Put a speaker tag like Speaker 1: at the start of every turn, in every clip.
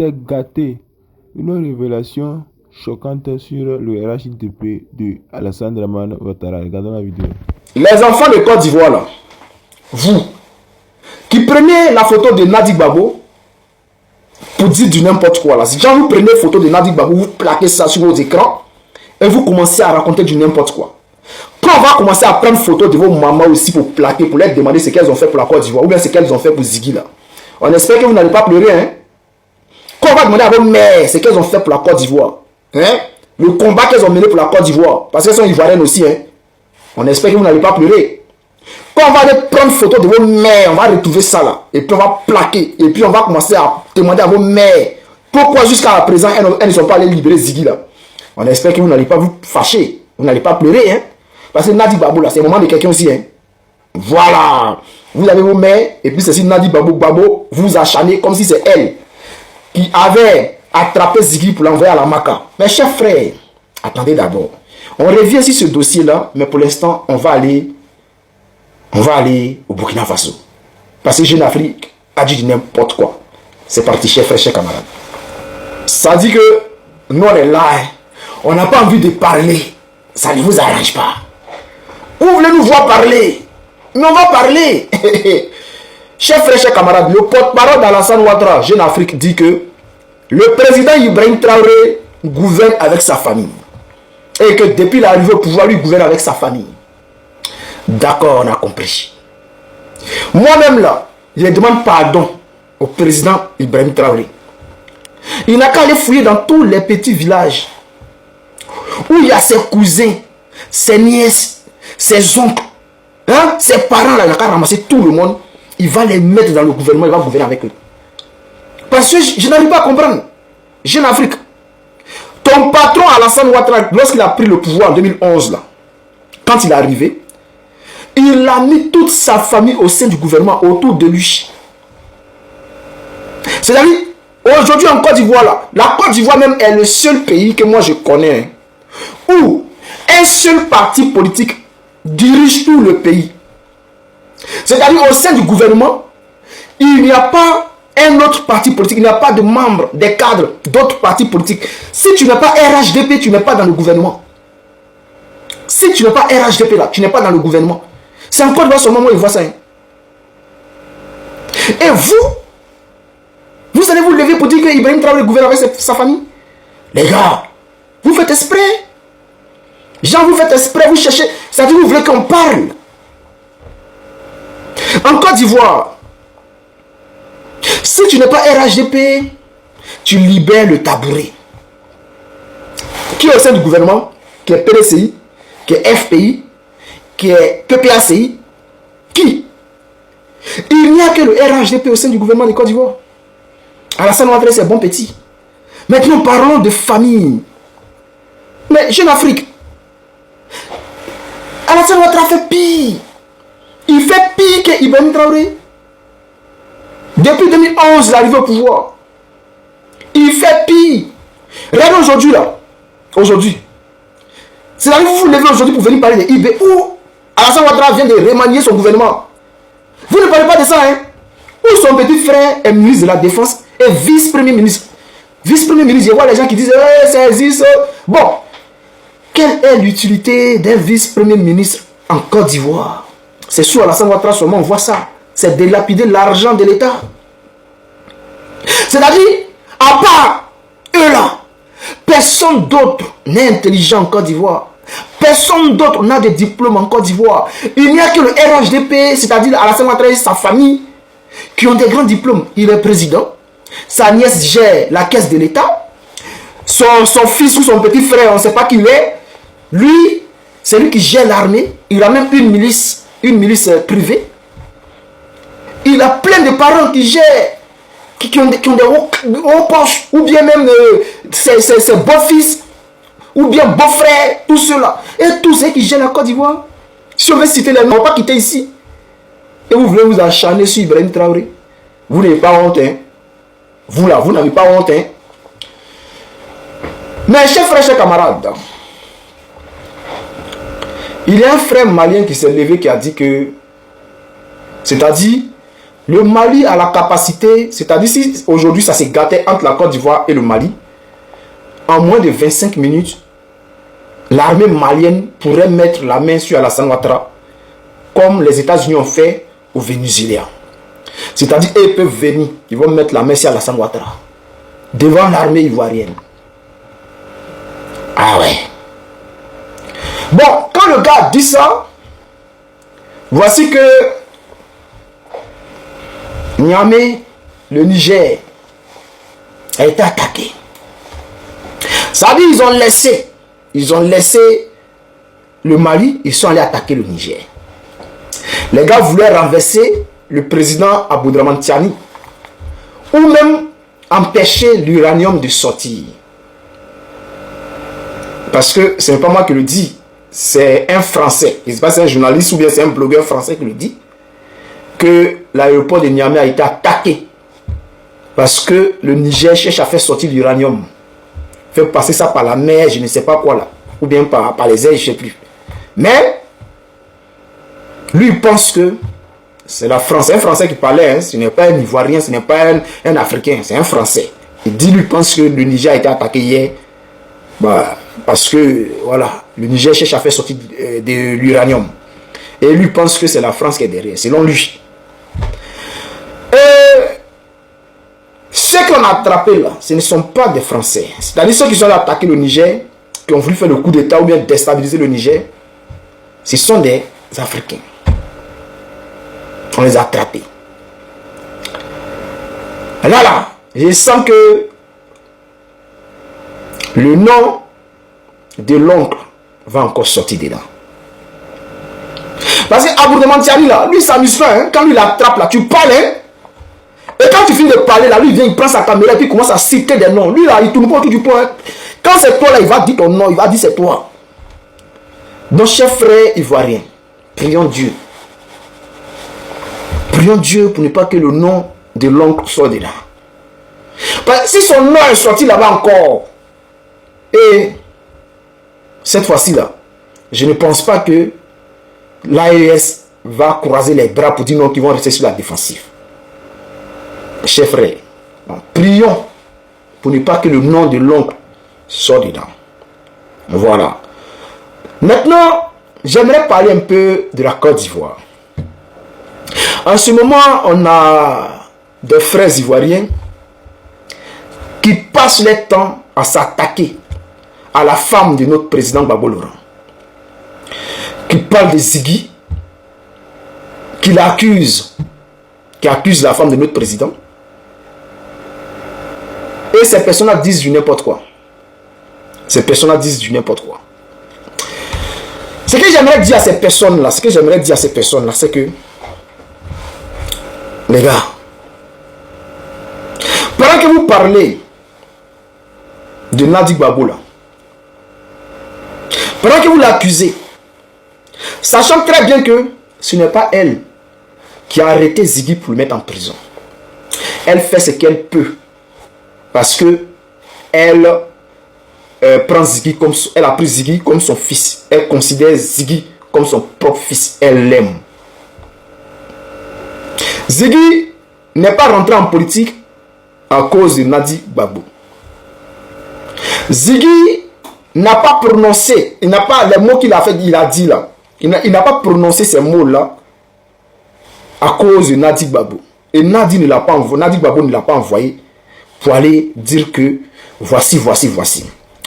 Speaker 1: s'est gâté. Une révélation choquante sur le RHDP de Alassane Dramane Ouattara. Regardons la vidéo.
Speaker 2: Les enfants de Côte d'Ivoire, là, vous, qui prenez la photo de Nadi Babo pour dire du n'importe quoi, là. Si vous prenez la photo de Nadi Babo, vous plaquez ça sur vos écrans et vous commencez à raconter du n'importe quoi. Quand on va commencer à prendre photo de vos mamans aussi pour plaquer, pour leur demander ce qu'elles ont fait pour la Côte d'Ivoire ou bien ce qu'elles ont fait pour Ziggy, là. On espère que vous n'allez pas pleurer, hein. Quand on va demander à vos mères ce qu'elles ont fait pour la Côte d'Ivoire, hein, le combat qu'elles ont mené pour la Côte d'Ivoire, parce qu'elles sont ivoiriennes aussi, hein, on espère que vous n'allez pas pleurer. Quand on va aller prendre photo de vos mères, on va retrouver ça là, et puis on va plaquer, et puis on va commencer à demander à vos mères pourquoi jusqu'à présent elles ne sont pas allées libérer Ziggy là. On espère que vous n'allez pas vous fâcher, vous n'allez pas pleurer, hein, parce que Nadi Babo là, c'est le moment de quelqu'un aussi, hein. Voilà, vous avez vos mères, et puis ceci Nadi Babo, vous acharnez comme si c'est elle qui avait attrapé Ziggy pour l'envoyer à la Maca. Mes chers frères, attendez d'abord. On revient sur ce dossier-là, mais pour l'instant, on va aller au Burkina Faso. Parce que Jeune Afrique a dit n'importe quoi. C'est parti, chers frères, chers camarades. Ça dit que nous, on est là, hein. On n'a pas envie de parler. Ça ne vous arrange pas. Vous voulez nous voir parler? Mais on va parler. Chers frères, chers camarades, le porte-parole d'Alassane Ouattara, Jeune Afrique, dit que le président Ibrahim Traoré gouverne avec sa famille. Et que depuis l'arrivée au pouvoir, lui gouverne avec sa famille. D'accord, on a compris. Moi-même là, je demande pardon au président Ibrahim Traoré. Il n'a qu'à aller fouiller dans tous les petits villages où il y a ses cousins, ses nièces, ses oncles, hein, ses parents là, il n'a qu'à ramasser tout le monde. Il va les mettre dans le gouvernement, il va gouverner avec eux. Parce que je n'arrive pas à comprendre. Jeune Afrique, ton patron Alassane Ouattara, lorsqu'il a pris le pouvoir en 2011, là, quand il est arrivé, il a mis toute sa famille au sein du gouvernement autour de lui. C'est-à-dire, aujourd'hui en Côte d'Ivoire, là, la Côte d'Ivoire même est le seul pays que moi je connais, hein, où un seul parti politique dirige tout le pays. C'est-à-dire au sein du gouvernement, il n'y a pas un autre parti politique, il n'y a pas de membres, des cadres d'autres partis politiques. Si tu n'es pas RHDP, tu n'es pas dans le gouvernement. Si tu n'es pas RHDP là, tu n'es pas dans le gouvernement. C'est encore dans ce moment où il voit ça. Hein. Et vous allez vous lever pour dire que Ibrahim Traoré gouverne avec sa famille. Les gars, vous faites exprès. Genre, vous faites exprès, vous cherchez. C'est-à-dire vous voulez qu'on parle. En Côte d'Ivoire, si tu n'es pas RHDP, tu libères le tabouret. Qui est au sein du gouvernement, qui est PDCI, qui est FPI, qui est PPACI, qui? Il n'y a que le RHDP au sein du gouvernement de Côte d'Ivoire. Alassane Ouattara, c'est bon petit. Maintenant, parlons de famille. Mais Jeune Afrique, Alassane Ouattara fait pire. Il fait pire que Ibrahim Traoré. Depuis 2011, l'arrivée au pouvoir. Il fait pire. Regardez aujourd'hui là. Aujourd'hui. C'est-à-dire que vous vous levez aujourd'hui pour venir parler de IB où Alassane Ouattara vient de remanier son gouvernement. Vous ne parlez pas de ça, hein? Où son petit frère est ministre de la Défense et vice-premier ministre. Vice-premier ministre, je vois les gens qui disent ça existe. Bon. Quelle est l'utilité d'un vice-premier ministre en Côte d'Ivoire? C'est sur Alassane Ouattara seulement on voit ça. C'est délapider l'argent de l'État. C'est-à-dire, à part eux là, personne d'autre n'est intelligent en Côte d'Ivoire. Personne d'autre n'a de diplôme en Côte d'Ivoire. Il n'y a que le RHDP, c'est-à-dire Alassane Ouattara et sa famille, qui ont des grands diplômes. Il est président. Sa nièce gère la caisse de l'État. Son fils ou son petit frère, on ne sait pas qui il est. Lui, c'est lui qui gère l'armée. Il a même une milice privée. Il a plein de parents qui gèrent, qui ont des hauts poches, ou bien même ses beaux-fils, ou bien beaux-frères, tout cela. Et tous ceux qui gèrent la Côte d'Ivoire. Si on veut citer les noms, on ne va pas quitter ici. Et vous voulez vous acharner sur Ibrahim Traoré. Vous n'avez pas honte, hein. Vous là, vous n'avez pas honte, hein. Mais chers frères, chers camarades, il y a un frère malien qui s'est levé qui a dit que, c'est-à-dire, Le Mali a la capacité, c'est-à-dire si aujourd'hui ça s'est gâté entre la Côte d'Ivoire et le Mali, en moins de 25 minutes, l'armée malienne pourrait mettre la main sur Alassane Ouattara comme les États-Unis ont fait au Venezuela. C'est-à-dire ils peuvent venir, ils vont mettre la main sur Alassane Ouattara devant l'armée ivoirienne. Ah ouais. Bon, quand le gars dit ça, voici que Niamey, le Niger, a été attaqué. Ça veut dire ils ont laissé le Mali, ils sont allés attaquer le Niger. Les gars voulaient renverser le président Aboudraman Tiani ou même empêcher l'uranium de sortir. Parce que ce n'est pas moi qui le dis, c'est un Français. Je ne sais pas si c'est un journaliste ou bien c'est un blogueur français qui le dit, que l'aéroport de Niamey a été attaqué parce que le Niger cherche à faire sortir l'uranium. Fait passer ça par la mer, je ne sais pas quoi là, ou bien par les airs, je ne sais plus. Mais lui il pense que c'est la France, c'est un Français qui parlait, hein, ce n'est pas un Ivoirien, ce n'est pas un Africain, c'est un Français. Il dit, lui pense que le Niger a été attaqué hier, bah, parce que voilà, le Niger cherche à faire sortir de l'uranium. Et lui pense que c'est la France qui est derrière, selon lui. Ceux qu'on a attrapés là, ce ne sont pas des Français. C'est-à-dire ceux qui sont allés attaquer le Niger, qui ont voulu faire le coup d'État ou bien déstabiliser le Niger, ce sont des Africains. On les a attrapés. Là, je sens que le nom de l'oncle va encore sortir dedans. Parce que Aboudraman Tiani là, lui s'amuse pas, hein, quand lui l'attrape là, tu parles, hein. Et quand tu finis de parler là, lui il vient, il prend sa caméra et puis il commence à citer des noms. Lui là, il tourne pas autour du point. Quand c'est toi là, il va dire ton nom, il va dire c'est toi. Donc chers frères ivoiriens, prions Dieu. Prions Dieu pour ne pas que le nom de l'oncle soit dedans. Parce que si son nom est sorti là-bas encore, et cette fois-ci là, je ne pense pas que l'AES va croiser les bras pour dire non, qu'ils vont rester sur la défensive. Chers frères, prions pour ne pas que le nom de l'oncle soit dedans. Voilà. Maintenant, j'aimerais parler un peu de la Côte d'Ivoire. En ce moment, on a des frères ivoiriens qui passent leur temps à s'attaquer à la femme de notre président Gbagbo Laurent, qui parle de Ziggy, qui l'accuse, qui accuse la femme de notre président. Et ces personnes-là disent du n'importe quoi. Ces personnes-là disent du n'importe quoi. Ce que j'aimerais dire à ces personnes-là, c'est que, les gars, pendant que vous parlez de Nadi Gbagbo là, pendant que vous l'accusez, sachant très bien que ce n'est pas elle qui a arrêté Ziggy pour le mettre en prison. Elle fait ce qu'elle peut. Parce que elle prend Ziggy comme elle a pris Ziggy comme son fils. Elle considère Ziggy comme son propre fils. Elle l'aime. Ziggy n'est pas rentré en politique à cause de Nadi Gbagbo. Ziggy n'a pas prononcé, il n'a pas les mots qu'il a fait, il a dit là. Il n'a pas prononcé ces mots là à cause de Nadi Gbagbo. Et Nadi ne l'a pas envoyé, Nadi Gbagbo ne l'a pas envoyé pour aller dire que voici.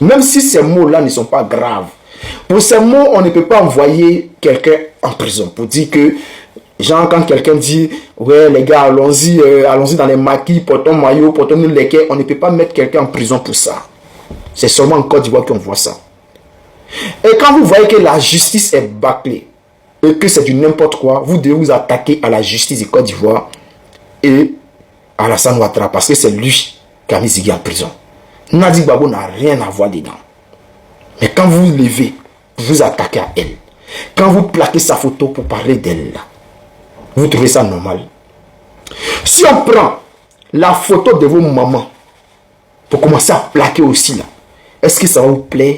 Speaker 2: Même si ces mots-là ne sont pas graves. Pour ces mots, on ne peut pas envoyer quelqu'un en prison. Pour dire que, genre, quand quelqu'un dit, ouais, les gars, allons-y dans les maquis, portons maillot, portons les quais, on ne peut pas mettre quelqu'un en prison pour ça. C'est seulement en Côte d'Ivoire qu'on voit ça. Et quand vous voyez que la justice est bâclée, et que c'est du n'importe quoi, vous devez vous attaquer à la justice de Côte d'Ivoire et à Alassane Ouattara, parce que c'est lui qui a mis Ziggy en prison. Nadi Gbagbo n'a rien à voir dedans. Mais quand vous vous levez, vous vous attaquez à elle. Quand vous plaquez sa photo pour parler d'elle, vous trouvez ça normal? Si on prend la photo de vos mamans pour commencer à plaquer aussi là, est-ce que ça va vous plaire?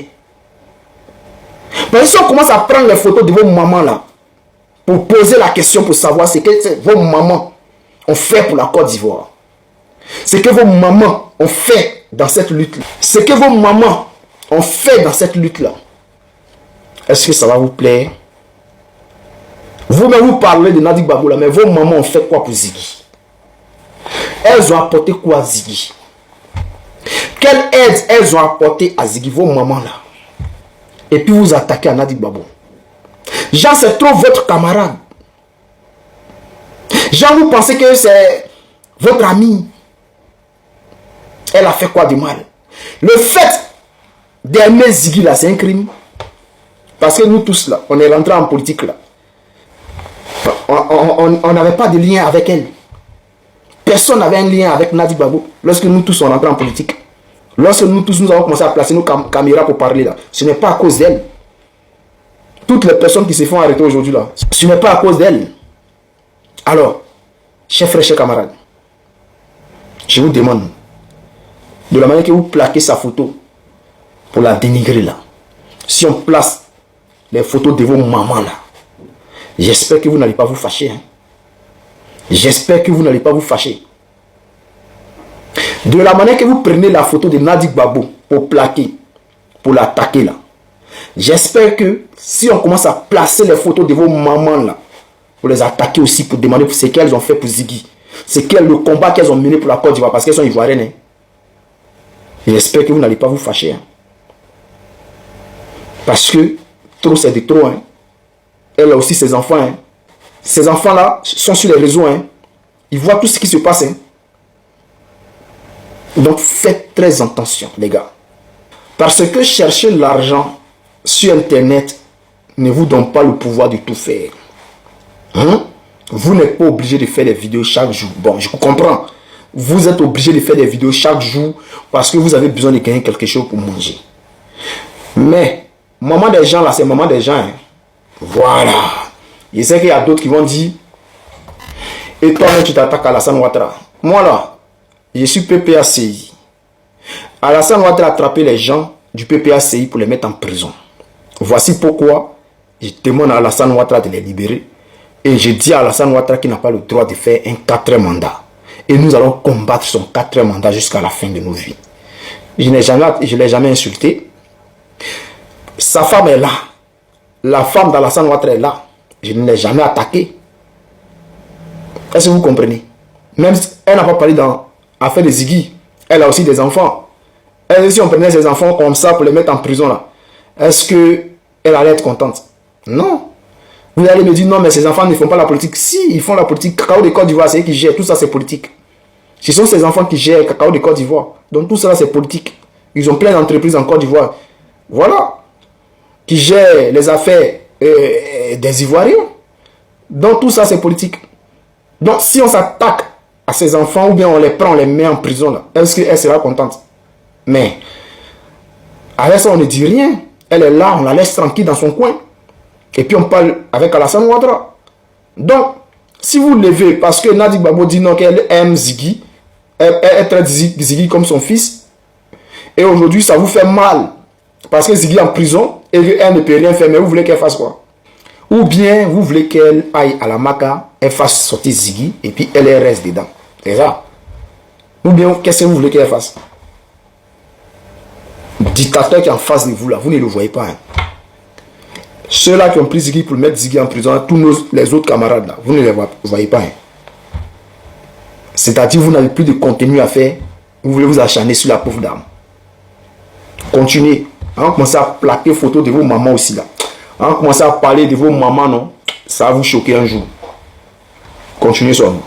Speaker 2: Mais si on commence à prendre les photos de vos mamans là, pour poser la question, pour savoir ce que c'est vos mamans, ont fait pour la Côte d'Ivoire, ce que vos mamans ont fait dans cette lutte-là, ce que vos mamans ont fait dans cette lutte-là, est-ce que ça va vous plaire? Vous-même vous parlez de Nadi Gbagbo là, mais vos mamans ont fait quoi pour Ziggy? Elles ont apporté quoi à Ziggy? Quelle aide elles ont apporté à Ziggy, vos mamans là? Et puis vous attaquez à Nadi Gbagbo. Jean, c'est trop votre camarade. Jean, vous pensez que c'est votre ami. Elle a fait quoi de mal? Le fait d'aimer Ziggy là, c'est un crime. Parce que nous tous là, on est rentrés en politique là. On n'avait pas de lien avec elle. Personne n'avait un lien avec Nadi Gbagbo lorsque nous tous on rentrés en politique. Lorsque nous tous nous avons commencé à placer nos caméras pour parler là, ce n'est pas à cause d'elle. Toutes les personnes qui se font arrêter aujourd'hui là, ce n'est pas à cause d'elle. Alors, chers frères, chers camarades, je vous demande, de la manière que vous plaquez sa photo pour la dénigrer là, si on place les photos de vos mamans là, j'espère que vous n'allez pas vous fâcher. Hein. J'espère que vous n'allez pas vous fâcher. De la manière que vous prenez la photo de Nadi Gbagbo pour plaquer, pour l'attaquer là, j'espère que si on commence à placer les photos de vos mamans là, pour les attaquer aussi, pour demander ce qu'elles ont fait pour Ziggy, c'est quel le combat qu'elles ont mené pour la Côte d'Ivoire, parce qu'elles sont ivoiriennes. Hein. J'espère que vous n'allez pas vous fâcher. Hein. Parce que trop c'est de trop. Hein. Elle a aussi ses enfants. Hein. Ces enfants-là sont sur les réseaux. Hein. Ils voient tout ce qui se passe. Hein. Donc faites très attention, les gars. Parce que chercher l'argent sur Internet ne vous donne pas le pouvoir de tout faire. Hein? Vous n'êtes pas obligé de faire des vidéos chaque jour. Bon, je comprends. Vous êtes obligé de faire des vidéos chaque jour parce que vous avez besoin de gagner quelque chose pour manger. Mais, maman des gens là, c'est maman des gens. Hein. Voilà. Je sais qu'il y a d'autres qui vont dire, et toi-même tu t'attaques à Alassane Ouattara. Moi là, je suis PPACI. Alassane Ouattara a attrapé les gens du PPACI pour les mettre en prison. Voici pourquoi je demande à Alassane Ouattara de les libérer. Et je dis à Alassane Ouattara qu'il n'a pas le droit de faire un 4e mandat. Et nous allons combattre son 4e mandat jusqu'à la fin de nos vies. Je ne l'ai jamais insulté. Sa femme est là. La femme d'Alassane Ouattara est là. Je ne l'ai jamais attaqué. Est-ce que vous comprenez? Même si elle n'a pas parlé dans l'affaire de Ziggy, elle a aussi des enfants. Elle, si on prenait ses enfants comme ça pour les mettre en prison là, est-ce qu'elle allait être contente? Non. Vous allez me dire non, mais ces enfants ne font pas la politique. Si, ils font la politique. Cacao de Côte d'Ivoire, c'est eux qui gèrent. Tout ça, c'est politique. Ce sont ces enfants qui gèrent Cacao de Côte d'Ivoire. Donc tout ça, c'est politique. Ils ont plein d'entreprises en Côte d'Ivoire. Voilà. Qui gèrent les affaires des Ivoiriens. Donc tout ça, c'est politique. Donc si on s'attaque à ces enfants ou bien on les prend, on les met en prison là, est-ce qu'elle sera contente? Mais avec ça, on ne dit rien. Elle est là, on la laisse tranquille dans son coin. Et puis on parle avec Alassane Ouattara. Donc, si vous levez, parce que Nadi Gbagbo dit non, qu'elle aime Ziggy, elle traite Ziggy comme son fils, et aujourd'hui ça vous fait mal, parce que Ziggy est en prison, et elle ne peut rien faire, mais vous voulez qu'elle fasse quoi? Ou bien vous voulez qu'elle aille à la Maca, elle fasse sortir Ziggy, et puis elle reste dedans. C'est ça. Ou bien, qu'est-ce que vous voulez qu'elle fasse? Le dictateur qui est en face de vous là, vous ne le voyez pas. Hein. Ceux-là qui ont pris Ziggy pour mettre Ziggy en prison, tous les autres camarades là, vous ne les voyez pas. Hein. C'est-à-dire vous n'avez plus de contenu à faire, vous voulez vous acharner sur la pauvre dame. Continuez. On commence à plaquer photos de vos mamans aussi là. On commence à parler de vos mamans, non? Ça va vous choquer un jour. Continuez sur nous.